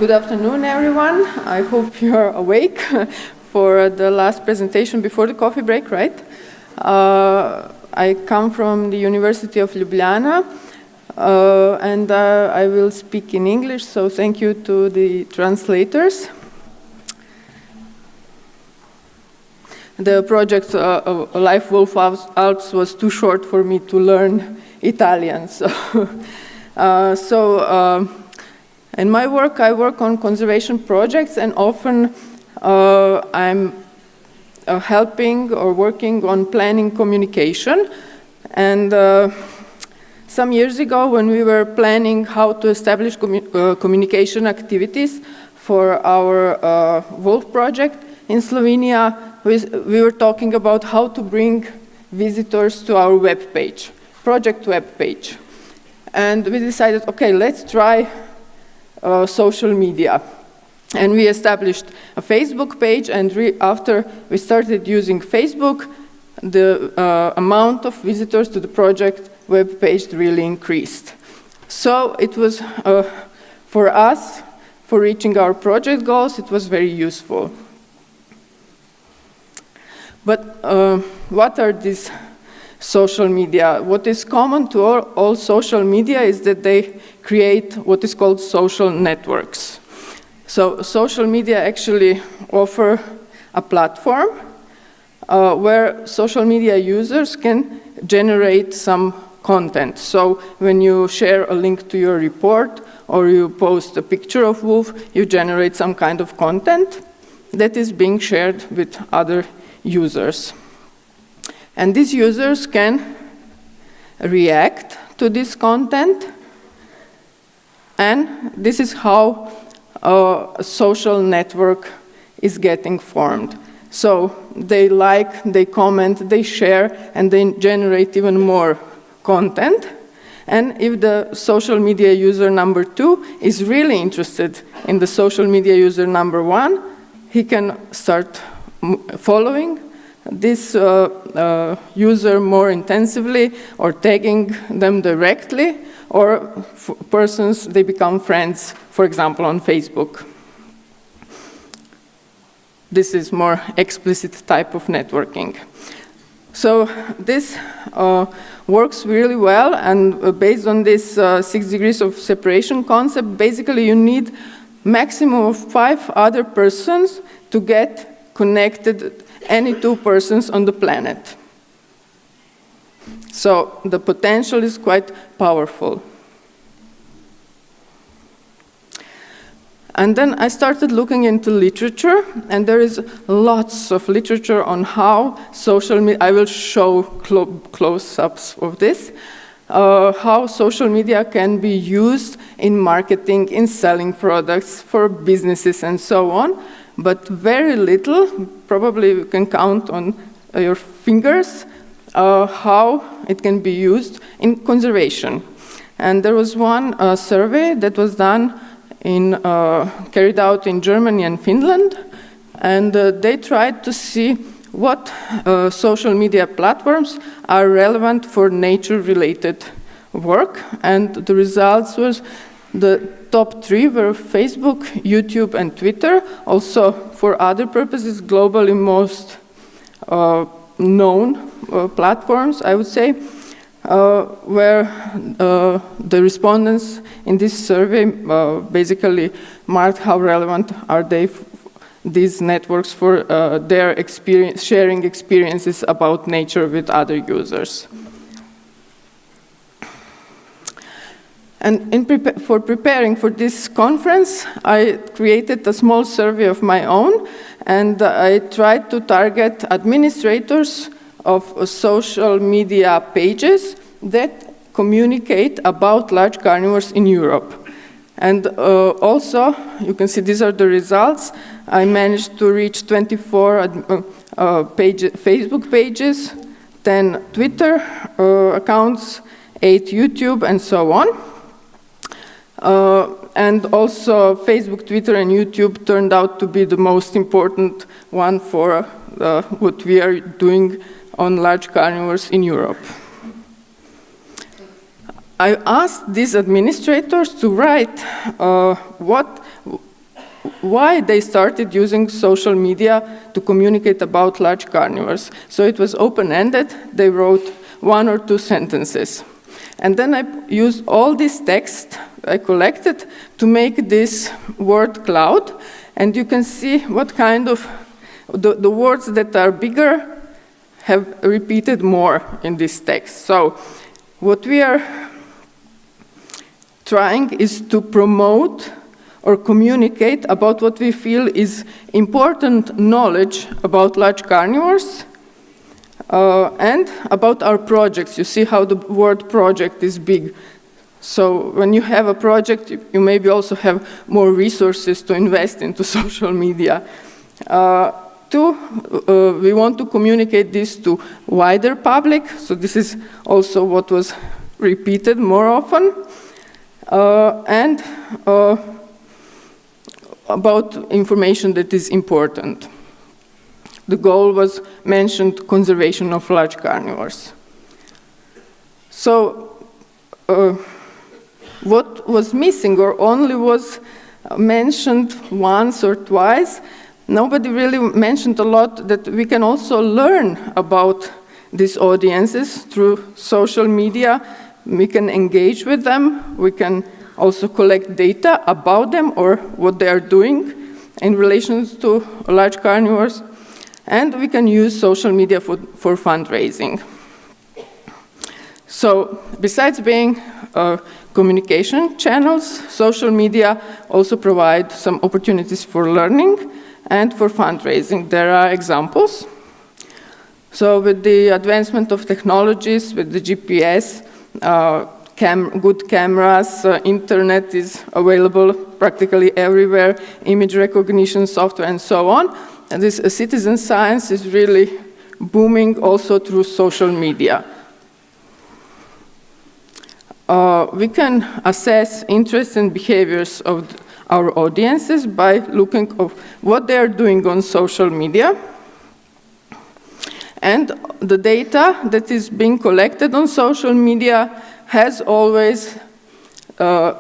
Good afternoon, everyone. I hope you're awake for the last presentation before the coffee break, right? I come from the University of Ljubljana, and I will speak in English, so thank you to the translators. The project LIFE WOLFALPS was too short for me to learn Italian, so in my work, I work on conservation projects, and often I'm helping or working on planning communication. And some years ago, when we were planning how to establish communication activities for our wolf project in Slovenia, we were talking about how to bring visitors to our web page, project web page. And we decided, okay, let's try social media. And we established a Facebook page, and after we started using Facebook, the amount of visitors to the project web page really increased. So it was, for us, for reaching our project goals, it was very useful. But what are these social media? What is common to all social media is that they create what is called social networks. So social media actually offer a platform where social media users can generate some content. So when you share a link to your report or you post a picture of wolf, you generate some kind of content that is being shared with other users. And these users can react to this content, and this is how a social network is getting formed. So they like, they comment, they share, and they generate even more content. And if the social media user number 2 is really interested in the social media user number 1, he can start following this user more intensively, or tagging them directly, or persons, they become friends, for example, on Facebook. This is more explicit type of networking. So this works really well, and based on this 6 degrees of separation concept, basically you need maximum of 5 other persons to get connected, any 2 persons on the planet. So the potential is quite powerful. And then I started looking into literature, and there is lots of literature on how social media, I will show close-ups of this, how social media can be used in marketing, in selling products for businesses and so on, but very little, probably you can count on your fingers, how it can be used in conservation. And there was one survey that was done carried out in Germany and Finland, and they tried to see what social media platforms are relevant for nature-related work, and the results was the top 3 were Facebook, YouTube, and Twitter. Also, for other purposes, globally most known platforms, I would say, where the respondents in this survey basically marked how relevant are these networks for their sharing experiences about nature with other users. And for preparing for this conference, I created a small survey of my own, and I tried to target administrators of social media pages that communicate about large carnivores in Europe. And also, you can see these are the results. I managed to reach 24 Facebook pages, 10 Twitter accounts, 8 YouTube, and so on. And also Facebook, Twitter, and YouTube turned out to be the most important one for what we are doing on large carnivores in Europe. I asked these administrators to write what why they started using social media to communicate about large carnivores. So it was open-ended. They wrote 1 or 2 sentences. And then I used all this text I collected to make this word cloud. And you can see what kind of, the words that are bigger have repeated more in this text. So what we are trying is to promote or communicate about what we feel is important knowledge about large carnivores and about our projects. You see how the word project is big. So when you have a project, you maybe also have more resources to invest into social media. We want to communicate this to wider public. So this is also what was repeated more often. And about information that is important. The goal was mentioned conservation of large carnivores. So what was missing or only was mentioned once or twice, nobody really mentioned a lot that we can also learn about these audiences through social media. We can engage with them. We can also collect data about them or what they are doing in relation to large carnivores. And we can use social media for fundraising. So besides being communication channels, social media also provide some opportunities for learning and for fundraising. There are examples. So with the advancement of technologies, with the GPS, good cameras, internet is available practically everywhere, image recognition software and so on. And this citizen science is really booming also through social media. We can assess interests and behaviors of our audiences by looking at what they are doing on social media. And the data that is being collected on social media has always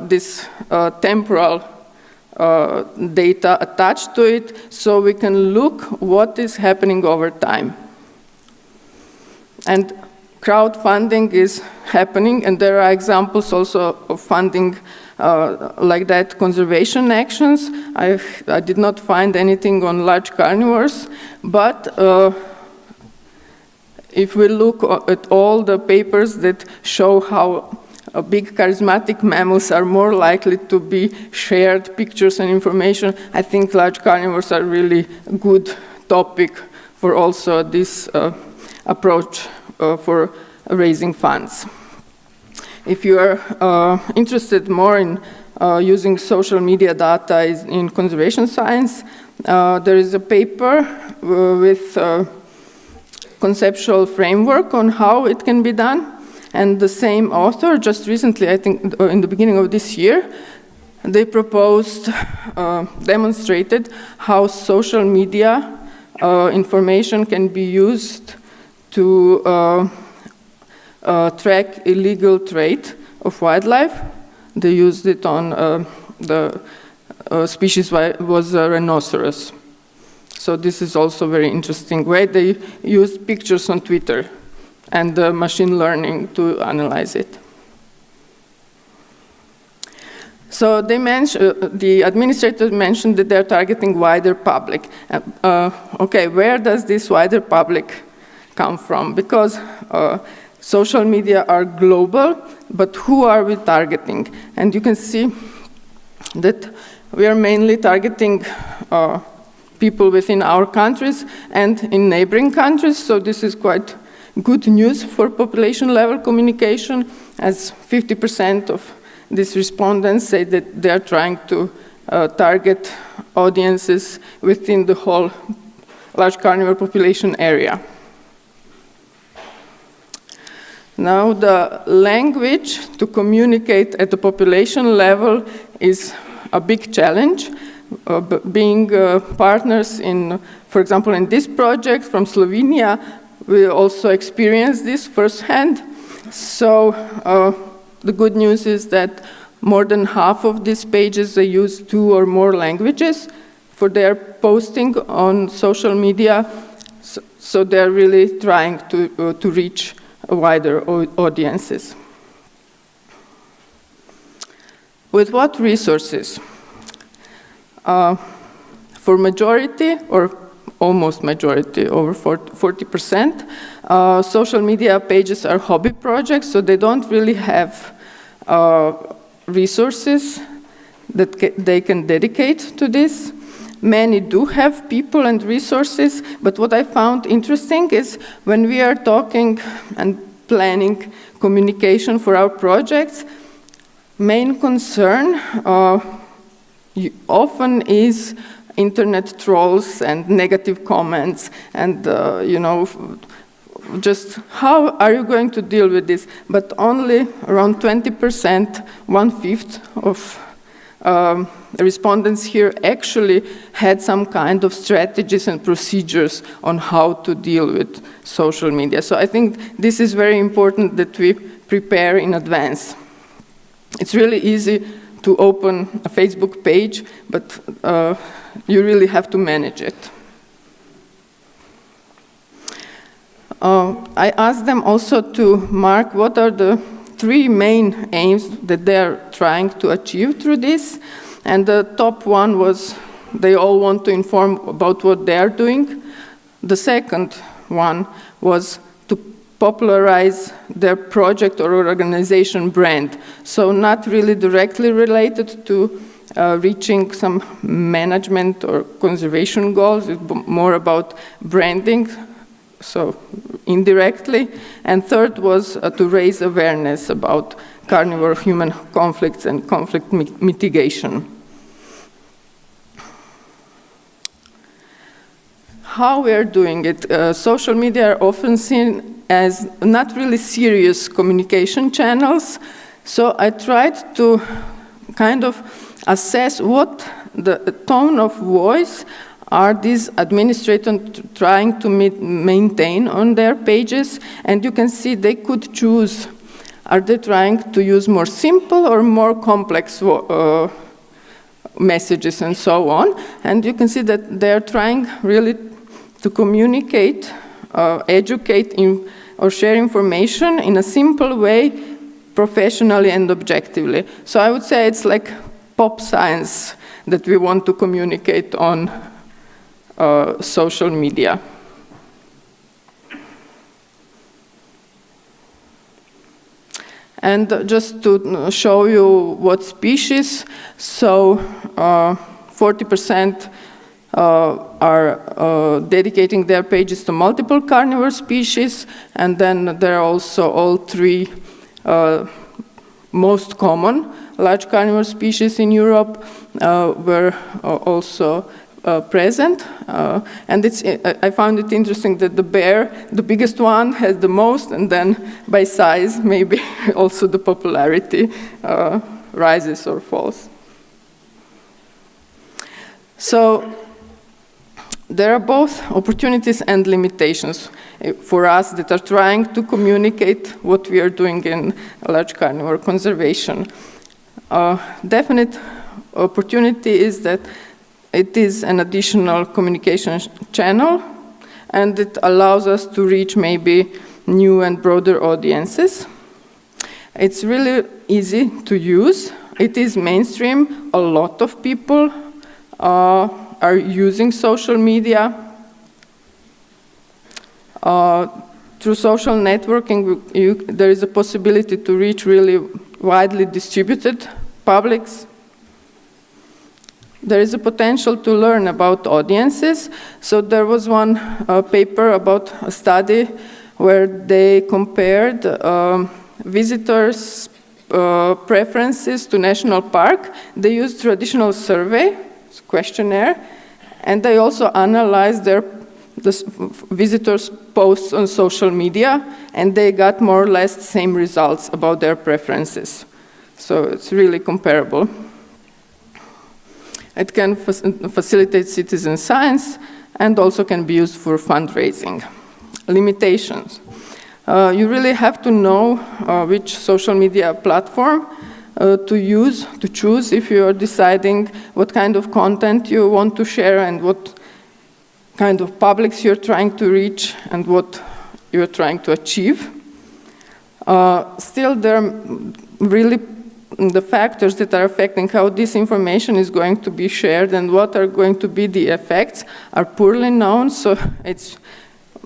this temporal data attached to it, so we can look what is happening over time. And crowdfunding is happening, and there are examples also of funding like that, conservation actions. I did not find anything on large carnivores, but if we look at all the papers that show how big charismatic mammals are more likely to be shared pictures and information, I think large carnivores are really a good topic for also this approach for raising funds. If you are interested more in using social media data in conservation science, there is a paper with conceptual framework on how it can be done. And the same author, just recently, I think in the beginning of this year, they proposed, demonstrated how social media information can be used to track illegal trade of wildlife. They used it on the species was a rhinoceros. So this is also a very interesting way. They used pictures on Twitter and machine learning to analyze it. So they mentioned, the administrators mentioned that they're targeting wider public. Okay, where does this wider public come from? Because social media are global, but who are we targeting? And you can see that we are mainly targeting people within our countries and in neighboring countries, so this is quite good news for population level communication, as 50% of these respondents say that they are trying to target audiences within the whole large carnivore population area. Now the language to communicate at the population level is a big challenge. Being partners in, for example, in this project from Slovenia, we also experienced this firsthand. So the good news is that More than half of these pages, they use 2 or more languages for their posting on social media. So they're really trying to reach wider audiences. With what resources? For majority, or almost majority, over 40%, social media pages are hobby projects, so they don't really have resources that they can dedicate to this. Many do have people and resources, but what I found interesting is when we are talking and planning communication for our projects, main concern often is internet trolls and negative comments and, just how are you going to deal with this? But only around 20%, 1/5 of respondents here actually had some kind of strategies and procedures on how to deal with social media. So I think this is very important that we prepare in advance. It's really easy to open a Facebook page, but you really have to manage it. I asked them also to mark what are the 3 main aims that they're trying to achieve through this. And the top one was they all want to inform about what they're doing. The second one was to popularize their project or organization brand. So not really directly related to reaching some management or conservation goals, it's more about branding, so indirectly. And third was to raise awareness about carnivore-human conflicts and conflict mitigation. How we are doing it? Social media are often seen as not really serious communication channels, so I tried to kind of assess what the tone of voice are these administrators trying to maintain on their pages, and you can see they could choose, are they trying to use more simple or more complex messages and so on, and you can see that they're trying really to communicate, educate or share information in a simple way, professionally and objectively. So I would say it's like pop science that we want to communicate on social media. And just to show you what species, so 40% are dedicating their pages to multiple carnivore species, and then there are also all 3 most common large carnivore species in Europe were also present. And I found it interesting that the bear, the biggest one, has the most, and then by size, maybe also the popularity rises or falls. So there are both opportunities and limitations for us that are trying to communicate what we are doing in large carnivore conservation. Definite opportunity is that it is an additional communication channel, and it allows us to reach maybe new and broader audiences. It's really easy to use. It is mainstream. A lot of people are using social media. Through social networking, there is a possibility to reach really widely distributed publics. There is a potential to learn about audiences. So there was one paper about a study where they compared visitors' preferences to national park. They used traditional survey, questionnaire, and they also analyzed the visitors' posts on social media, and they got more or less the same results about their preferences. So it's really comparable. It can facilitate citizen science and also can be used for fundraising. Limitations. You really have to know which social media platform to choose if you are deciding what kind of content you want to share and what kind of publics you're trying to reach and what you're trying to achieve. Still, there are really the factors that are affecting how this information is going to be shared and what are going to be the effects are poorly known, so it's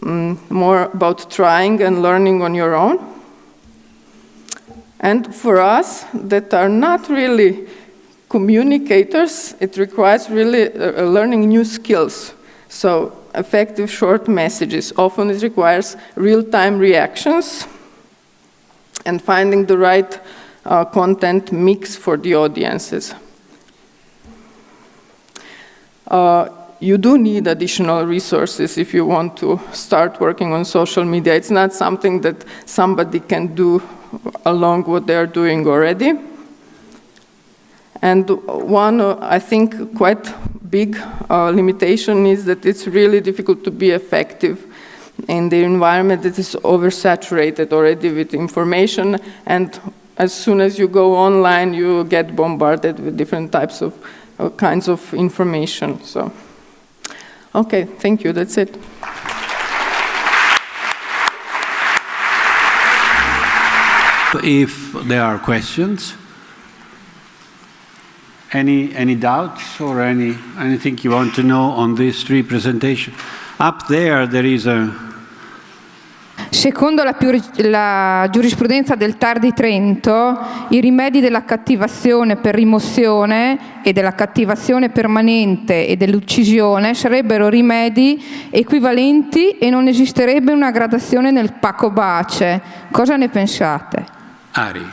more about trying and learning on your own. And for us that are not really communicators, it requires really learning new skills. So effective short messages. Often it requires real-time reactions and finding the right content mix for the audiences. You do need additional resources if you want to start working on social media. It's not something that somebody can do along what they are doing already. And one, I think, quite big limitation is that it's really difficult to be effective in the environment that is oversaturated already with information, and as soon as you go online, you get bombarded with different types of kinds of information. So, okay, thank you, that's it. If there are questions, any doubts or anything you want to know on these three presentations? Up there is a... Secondo la giurisprudenza del TAR di Trento, i rimedi dell'accattivazione per rimozione e dell'accattivazione permanente e dell'uccisione sarebbero rimedi equivalenti e non esisterebbe una gradazione nel pacco bace. Cosa ne pensate? Ari,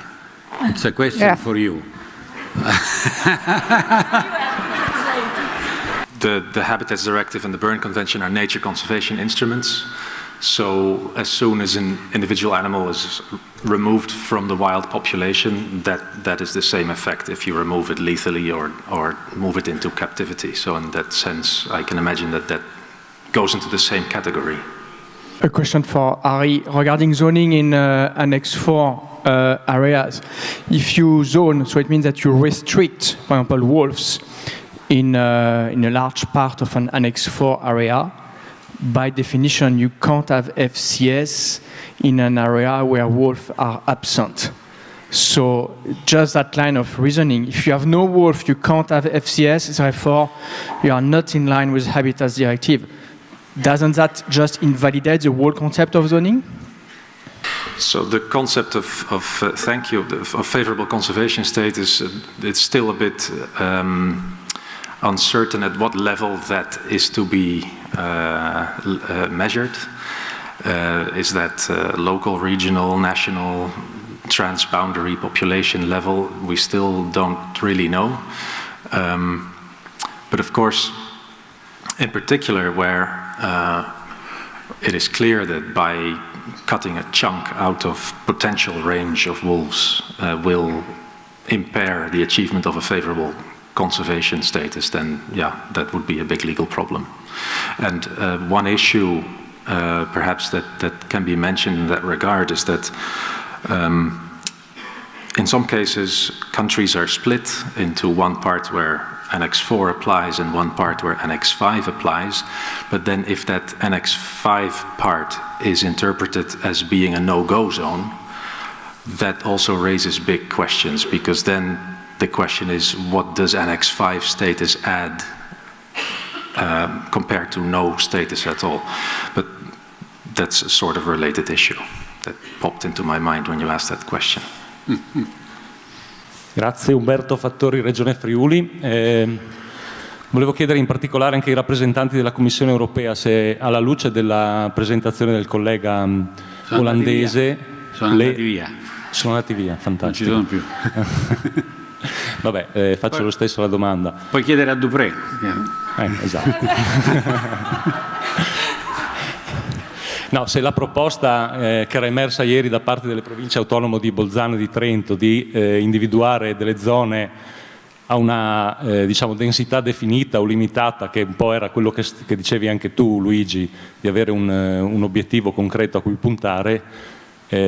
it's a question for you. The Habitats Directive and the Berne Convention are nature conservation instruments. So as soon as an individual animal is removed from the wild population, that is the same effect if you remove it lethally or move it into captivity. So in that sense, I can imagine that goes into the same category. A question for Ari regarding zoning in Annex 4 areas. If you zone, so it means that you restrict, for example, wolves in a large part of an Annex 4 area. By definition, you can't have FCS in an area where wolves are absent. So just that line of reasoning, if you have no wolf, you can't have FCS, therefore you are not in line with the Habitats Directive. Doesn't that just invalidate the whole concept of zoning? So the concept of favorable conservation status, it's still a bit uncertain at what level that is to be measured. Is that local, regional, national, transboundary population level? We still don't really know. But of course, in particular where it is clear that by cutting a chunk out of potential range of wolves will impair the achievement of a favorable conservation status, then yeah, that would be a big legal problem. And one issue perhaps that can be mentioned in that regard is that in some cases countries are split into one part where Annex 4 applies and one part where Annex 5 applies, but then if that Annex 5 part is interpreted as being a no-go zone, that also raises big questions, because then the question is, what does Annex 5 status add compared to no status at all? But that's a sort of related issue that popped into my mind when you asked that question. Grazie, Umberto Fattori, Regione Friuli. Volevo chiedere in particolare anche ai rappresentanti della Commissione Europea se, alla luce della presentazione del collega olandese... Sono andati via. Sono andati via, fantastico. Non ci sono più. Vabbè, faccio lo stesso la domanda. Puoi chiedere a Dupré. Esatto. No, se la proposta che era emersa ieri da parte delle province autonome di Bolzano e di Trento di individuare delle zone a una diciamo, densità definita o limitata, che un po' era quello che dicevi anche tu, Luigi, di avere un obiettivo concreto a cui puntare,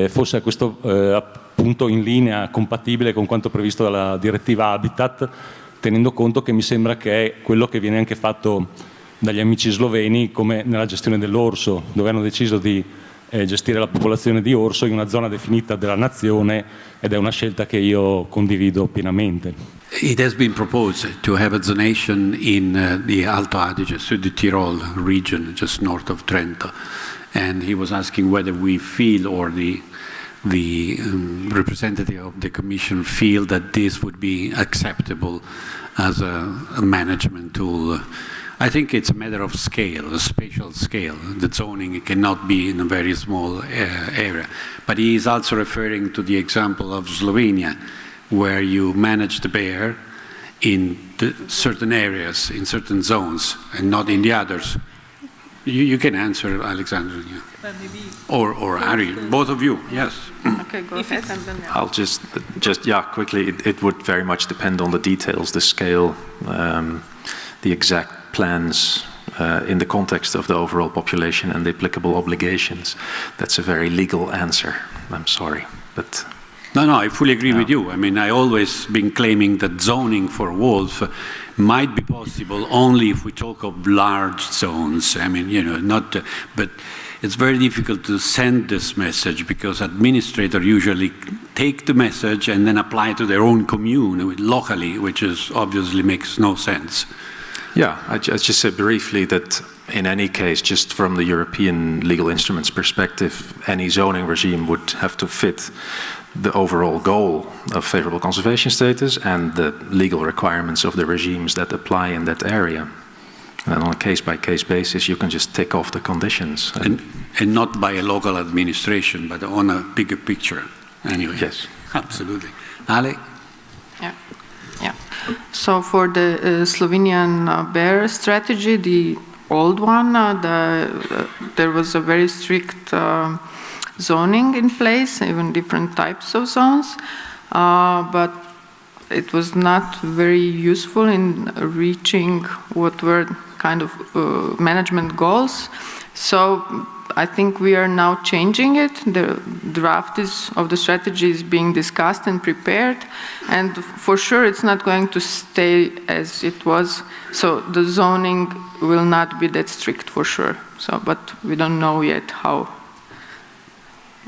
fosse a questo appunto in linea, compatibile con quanto previsto dalla direttiva Habitat, tenendo conto che mi sembra che è quello che viene anche fatto dagli amici sloveni come nella gestione dell'orso, dove hanno deciso di gestire la popolazione di orso in una zona definita della nazione, ed è una scelta che io condivido pienamente. It has been proposed to have a zonation in the Alto Adige, Südtirol region, just north of Trento, and he was asking whether we feel, or the representative of the Commission feel, that this would be acceptable as a management tool. I think it's a matter of scale, a spatial scale. The zoning cannot be in a very small area. But he is also referring to the example of Slovenia, where you manage the bear in certain areas, in certain zones, and not in the others. You can answer, Aleksandra. Or Ari, both of you, yes. Okay, go ahead. And then, I'll just quickly, it would very much depend on the details, the scale, the exact plans in the context of the overall population and the applicable obligations. That's a very legal answer. I'm sorry, but... No, I fully agree with you. I mean, I always been claiming that zoning for wolf might be possible only if we talk of large zones. I mean, not, but it's very difficult to send this message because administrators usually take the message and then apply it to their own commune locally, which is obviously makes no sense. Yeah, I just said briefly that in any case, just from the European legal instruments perspective, any zoning regime would have to fit the overall goal of favorable conservation status and the legal requirements of the regimes that apply in that area. And on a case-by-case basis, you can just tick off the conditions. And not by a local administration, but on a bigger picture, anyway. Yes. Absolutely. Ale? Yeah. So for the Slovenian bear strategy, the old one, there was a very strict zoning in place, even different types of zones, but it was not very useful in reaching what were kind of management goals. So I think we are now changing it. The draft of the strategy is being discussed and prepared, and for sure it's not going to stay as it was. So the zoning will not be that strict for sure. So, but we don't know yet how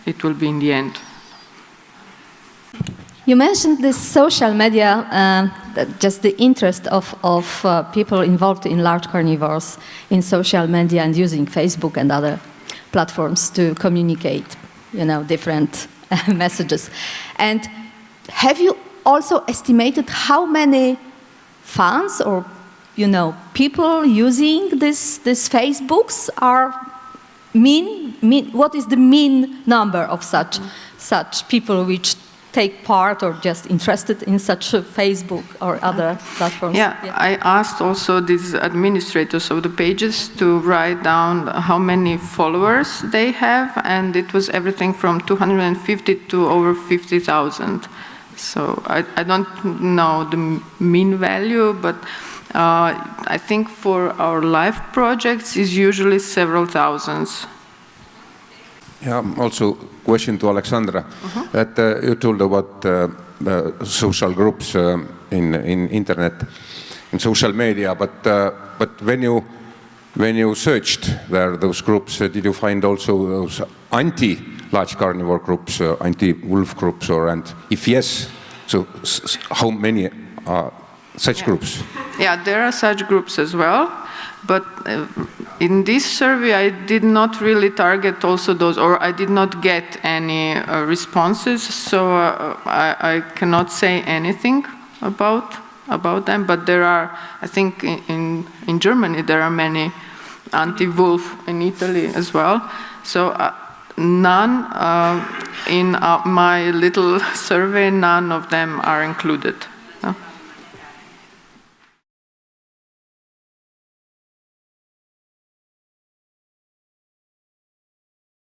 it will be in the end. You mentioned this social media, just the interest of people involved in large carnivores in social media and using Facebook and other platforms to communicate, different messages. And have you also estimated how many fans or, people using this Facebooks are what is the mean number of such people which take part or just interested in such a Facebook or other platforms? Yeah, I asked also these administrators of the pages to write down how many followers they have, and it was everything from 250 to over 50,000. So I don't know the mean value, but I think for our LIFE projects is usually several thousands. Yeah, also question to Aleksandra. That you told about social groups in internet, in social media, but when you searched those groups, did you find also those anti-large carnivore groups, anti-wolf groups, and if yes, so how many are such groups? Yeah, there are such groups as well. But in this survey, I did not really target also those, or I did not get any responses, so I cannot say anything about them. But there are, I think, in Germany, there are many anti-wolf, in Italy as well. So none, in my little survey, none of them are included.